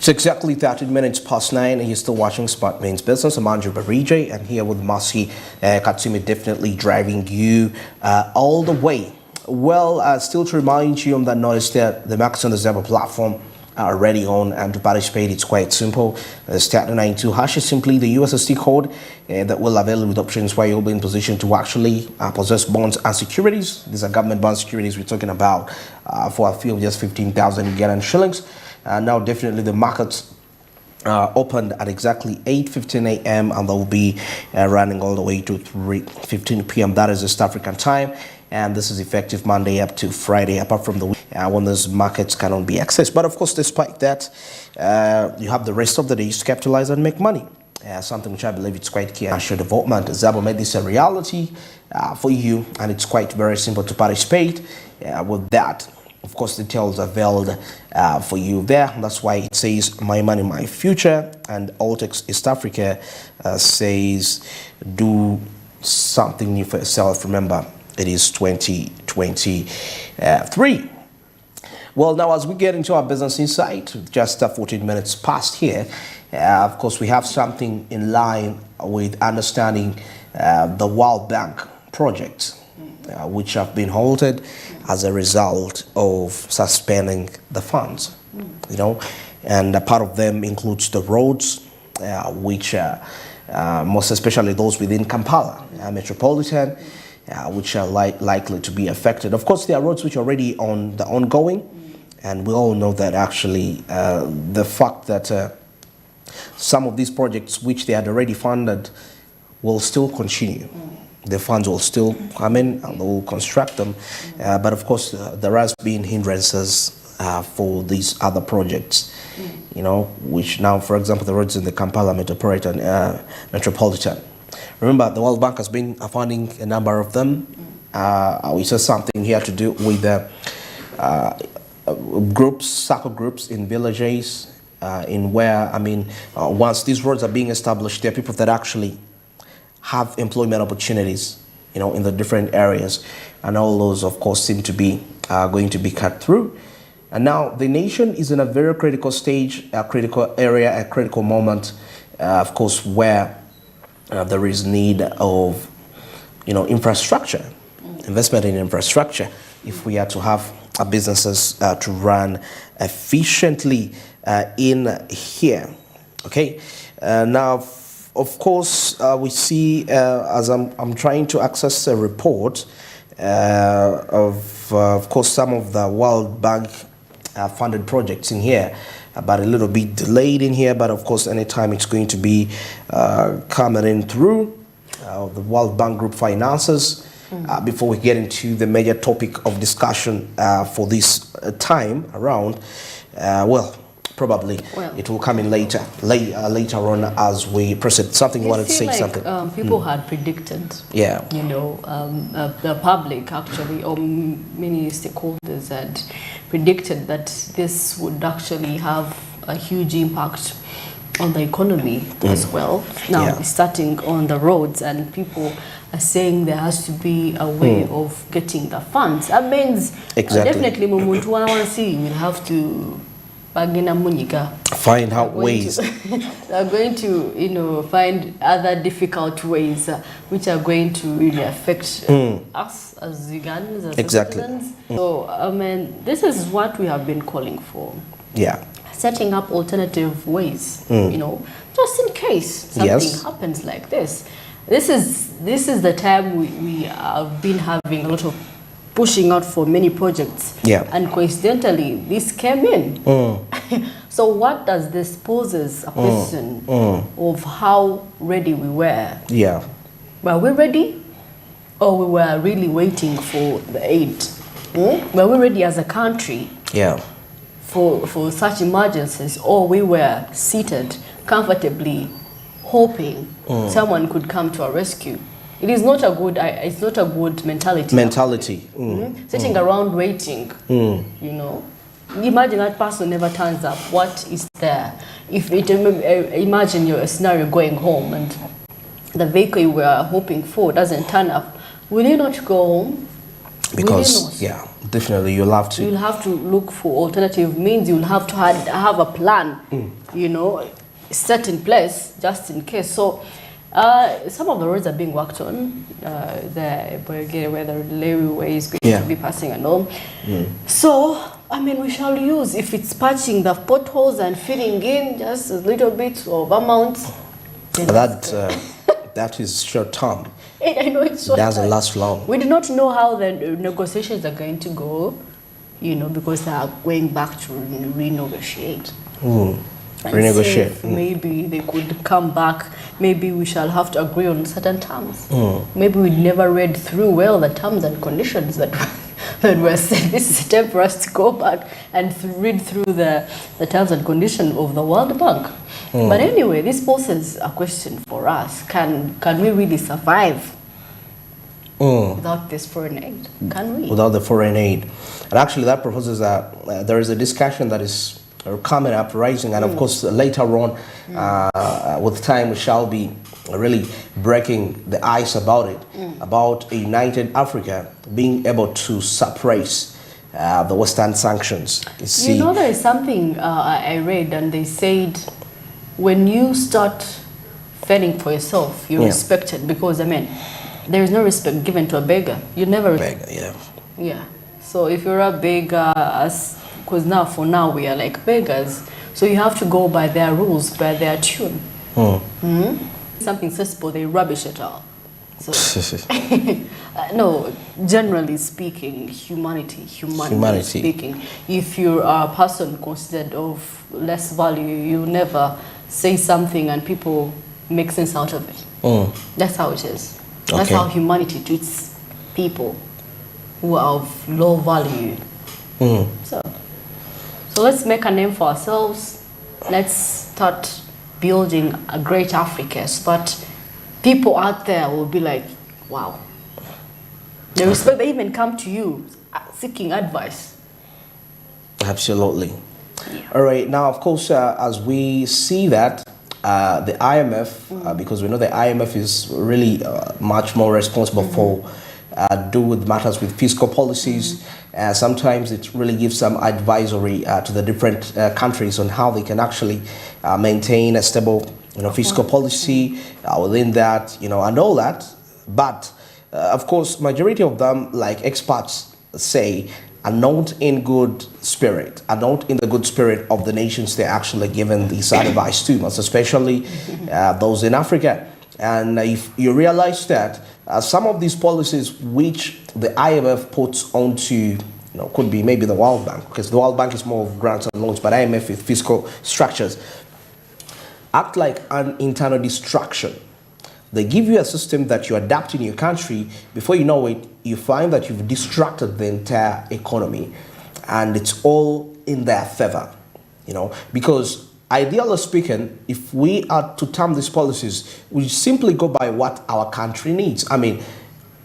It's exactly 13 minutes past 9 and you're still watching Smart Means Business. I'm Andrew Barije and here with Masi Katsumi, definitely driving you all the way. Well, still to remind you on that notice that the markets on the Zebra platform are already on, and to participate it's quite simple. Stat 92 hash is simply the USSD code that will avail with options where you'll be in position to actually possess bonds and securities. These are government bond securities we're talking about for a fee of just 15,000 Ugandan shillings. Now definitely the markets opened at exactly 8:15 a.m. and they will be running all the way to 3:15 p.m. That is East African time, and this is effective Monday up to Friday, apart from the week when those markets cannot be accessed. But of course, despite that, you have the rest of the days to capitalize and make money. Something which I believe it's quite key. National development. Zabo made this a reality for you, and it's quite very simple to participate with that. Of course, details are available for you there. That's why it says My Money, My Future. And Altex East Africa says do something new for yourself. Remember, it is 2023. Well, now as we get into our business insight, just 14 minutes past here, of course, we have something in line with understanding the World Bank project, which have been halted as a result of suspending the funds, you know, and a part of them includes the roads, which most especially those within Kampala metropolitan, which are likely to be affected. Of course, there are roads which are already on the ongoing, and we all know that actually the fact that some of these projects which they had already funded will still continue. The funds will still come in and they will construct them. But of course, there has been hindrances for these other projects, you know, which now, for example, the roads in the Kampala metropolitan. Remember, the World Bank has been funding a number of them. We saw something here to do with the groups, circle groups in villages, in where, I mean, once these roads are being established, there are people that actually have employment opportunities, you know, in the different areas, and all those, of course, seem to be going to be cut through. And now the nation is in a very critical stage, a critical area, a critical moment, of course, where there is need of, you know, infrastructure, investment in infrastructure, if we are to have our businesses to run efficiently in here. Okay, now. Of course, we see, as I'm trying to access a report of course, some of the World Bank funded projects in here, but a little bit delayed in here. But of course, anytime it's going to be coming in through the World Bank Group finances. Before we get into the major topic of discussion for this time around, probably it will come in later on as we proceed. Something you wanted to say, like, something. People had predicted, you know, the public actually, or many stakeholders had predicted that this would actually have a huge impact on the economy as well. Now, starting on the roads, and people are saying there has to be a way of getting the funds. That means definitely Mumuntu Wansi will have to find out ways. They're going to, you know, find other difficult ways which are going to really affect us as Ugandans, as citizens. So, I mean, this is what we have been calling for. Setting up alternative ways, you know, just in case something happens like this. This is the time we have been having a lot of pushing out for many projects, and coincidentally this came in. So what does this poses a question of how ready we were? Were we ready, or we were really waiting for the aid? Were we ready as a country for such emergencies, or we were seated comfortably hoping someone could come to our rescue? It is not a good. It's not a good mentality. Sitting around waiting, you know. Imagine that person never turns up. What is there? If it, imagine your scenario going home and the vehicle you were hoping for doesn't turn up, will you not go home? Because, yeah, definitely you'll have to. You'll have to look for alternative means. You'll have to have a plan, you know, set in place just in case. So some of the roads are being worked on. Where the railway is going to be passing and all. So, I mean, we shall use, if it's patching the potholes and filling in just a little bit of amount. That is short term. I know it's short term. Doesn't last long. We do not know how the negotiations are going to go, you know, because they are going back to renegotiate. Renegotiate. Maybe they could come back. Maybe we shall have to agree on certain terms. Maybe we never read through well the terms and conditions that were said. This is a time for us to go back and read through the terms and conditions of the World Bank. But anyway, this poses a question for us. Can we really survive without this foreign aid? Can we? Without the foreign aid. And actually that proposes that there is a discussion that is coming up, rising, and of course later on with time we shall be really breaking the ice about it, about a united Africa being able to suppress the Western sanctions. You know, there is something I read, and they said when you start fending for yourself, you're respected, because I mean there is no respect given to a beggar. You never beggar, yeah. So if you're a beggar, because for now we are like beggars, so you have to go by their rules, by their tune. Something sensible, they rubbish it all. So no, generally speaking, humanity speaking, if you're a person considered of less value, you never say something and people make sense out of it. That's how it is. That's how humanity treats people who are of low value. So let's make a name for ourselves. Let's start building a great Africa, so that people out there will be like, wow. They respect, they even come to you seeking advice. Absolutely. All right, now of course as we see that the IMF, because we know the IMF is really much more responsible for do with matters with fiscal policies. Sometimes it really gives some advisory to the different countries on how they can actually maintain a stable, fiscal policy within that, and all that. But of course, majority of them, like experts say, are not in good spirit, are not in the good spirit of the nations they're actually giving this advice to, most especially those in Africa. And if you realize that some of these policies which the IMF puts onto, could be maybe the World Bank, because the World Bank is more of grants and loans, but IMF with fiscal structures, act like an internal distraction. They give you a system that you adapt in your country. Before you know it, you find that you've distracted the entire economy, and it's all in their favor, because ideally speaking, if we are to term these policies, we simply go by what our country needs. I mean,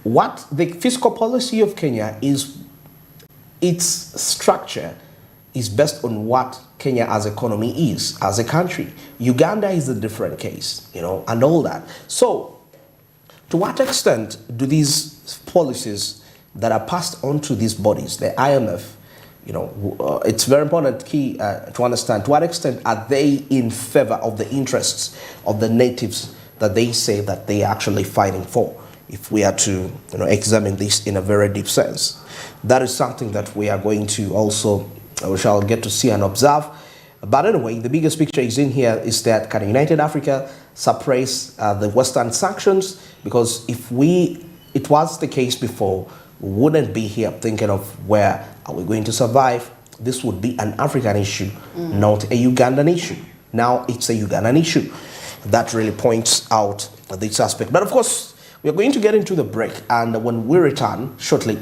what the fiscal policy of Kenya is, its structure is based on what Kenya as economy is, as a country. Uganda is a different case, and all that. So, to what extent do these policies that are passed on to these bodies, the IMF, it's very important key to understand to what extent are they in favor of the interests of the natives that they say that they are actually fighting for, if we are to examine this in a very deep sense. That is something that we are going to also, we shall get to see and observe. But anyway, the biggest picture is in here is that can United Africa suppress the Western sanctions? Because if it was the case before, we wouldn't be here thinking of where are we going to survive. This would be an African issue, not a Ugandan issue. Now it's a Ugandan issue. That really points out this aspect. But of course, we are going to get into the break, and when we return shortly,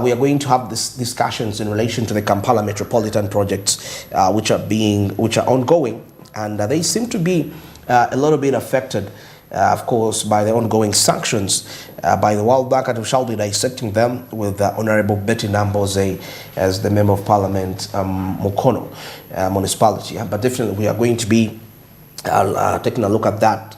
we are going to have these discussions in relation to the Kampala metropolitan projects, which are ongoing, and they seem to be a little bit affected, of course, by the ongoing sanctions by the World Bank, and we shall be dissecting them with Honorable Betty Namboze as the Member of Parliament, Mukono municipality. But definitely, we are going to be taking a look at that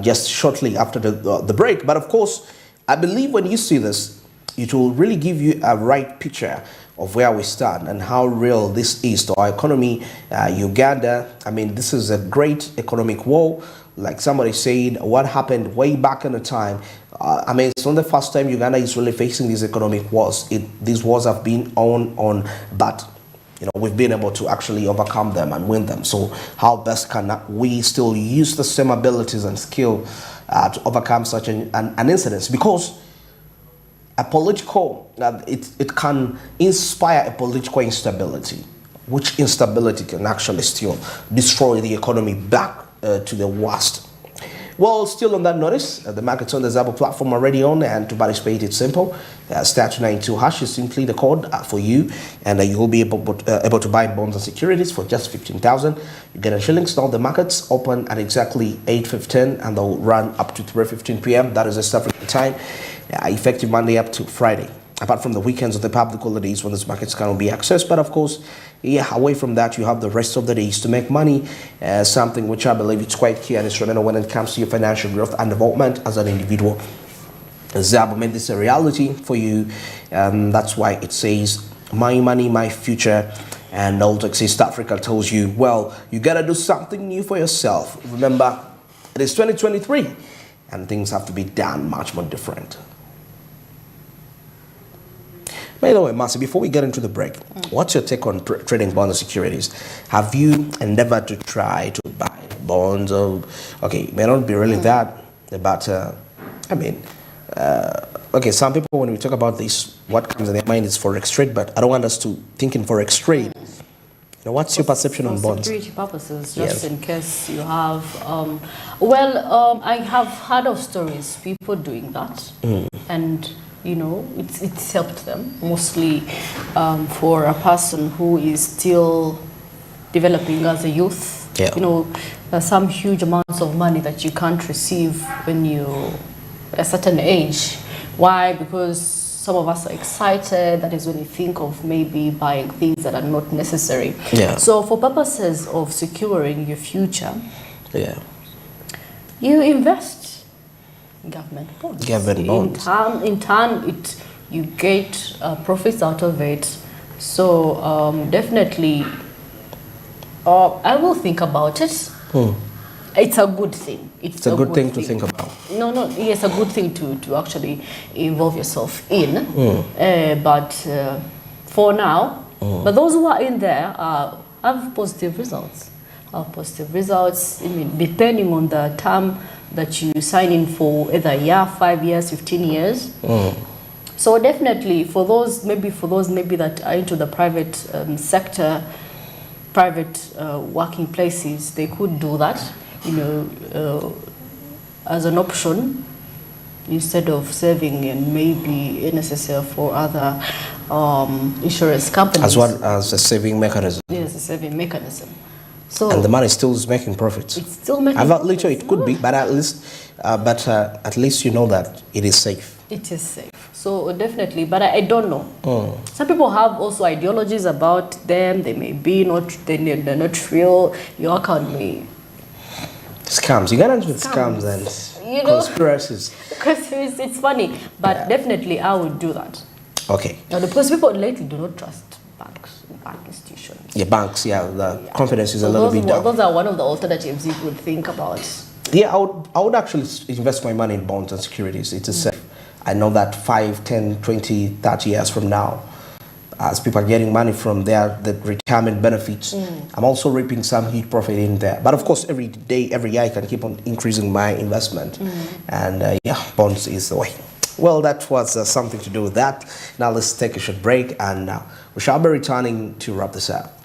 just shortly after the break. But of course, I believe when you see this, it will really give you a right picture of where we stand and how real this is to our economy. Uganda, I mean, this is a great economic war. Like somebody said, what happened way back in the time. I mean, it's not the first time Uganda is really facing these economic wars. These wars have been on, but we've been able to actually overcome them and win them. So how best can we still use the same abilities and skill to overcome such an incident? Because a political, it can inspire a political instability, which instability can actually still destroy the economy back to the worst. Well, still on that notice, the market's on the Zabo platform already on, and to participate, it's simple. Star 292 hash is simply the code for you, and you will be able to buy bonds and securities for just 15,000. You get a shillings. Now the markets open at exactly 8:15, and they'll run up to 3:15 p.m. That is the East African time, effective Monday up to Friday. Apart from the weekends of the public holidays when these markets cannot be accessed. But of course, away from that, you have the rest of the days to make money, something which I believe it's quite key and instrumental when it comes to your financial growth and development as an individual. Zabo made this a reality for you. That's why it says, my money, my future. And Oltex East Africa tells you, well, you got to do something new for yourself. Remember, it is 2023, and things have to be done much more different. By the way, Marcy, before we get into the break, what's your take on trading bonds and securities? Have you endeavored to try to buy bonds? Okay, it may not be really that, but I mean, okay, some people, when we talk about this, what comes in their mind is forex trade, but I don't want us to think in forex trade. What's your perception on bonds? For security purposes, just in case you have. I have heard of stories, people doing that, and it's helped them mostly for a person who is still developing as a youth. Some huge amounts of money that you can't receive when you're at a certain age. Why? Because some of us are excited. That is when you think of maybe buying things that are not necessary. So for purposes of securing your future, you invest government bonds. In turn, you get profits out of it. So definitely, I will think about it. It's a good thing. It's a good thing to think about. It's a good thing to actually involve yourself in. But for now, but those who are in there have positive results. I mean, depending on the term that you sign in for, either a year, 5 years, 15 years. So definitely for those maybe that are into the private sector, private working places, they could do that, as an option instead of saving and maybe NSSL for other insurance companies. As well as a saving mechanism. Yes, a saving mechanism. So, and the money still is making profits. It's still making profits. Literally, it could be, but at least you know that it is safe. It is safe. So definitely, but I don't know. Some people have also ideologies about them. They may be they're not real. Your account may scams. You get into with scams and conspiracies. Because it's funny, but definitely I would do that. Okay. Now, because people lately do not trust banks, bank institutions. Banks. The confidence is a little bit down. Those are one of the alternatives you could think about. I would actually invest my money in bonds and securities. It is safe. I know that 5, 10, 20, 30 years from now, as people are getting money from the retirement benefits, I'm also reaping some huge profit in there. But of course, every day, every year, I can keep on increasing my investment. And bonds is the way. Well, that was something to do with that. Now let's take a short break, and we shall be returning to wrap this up.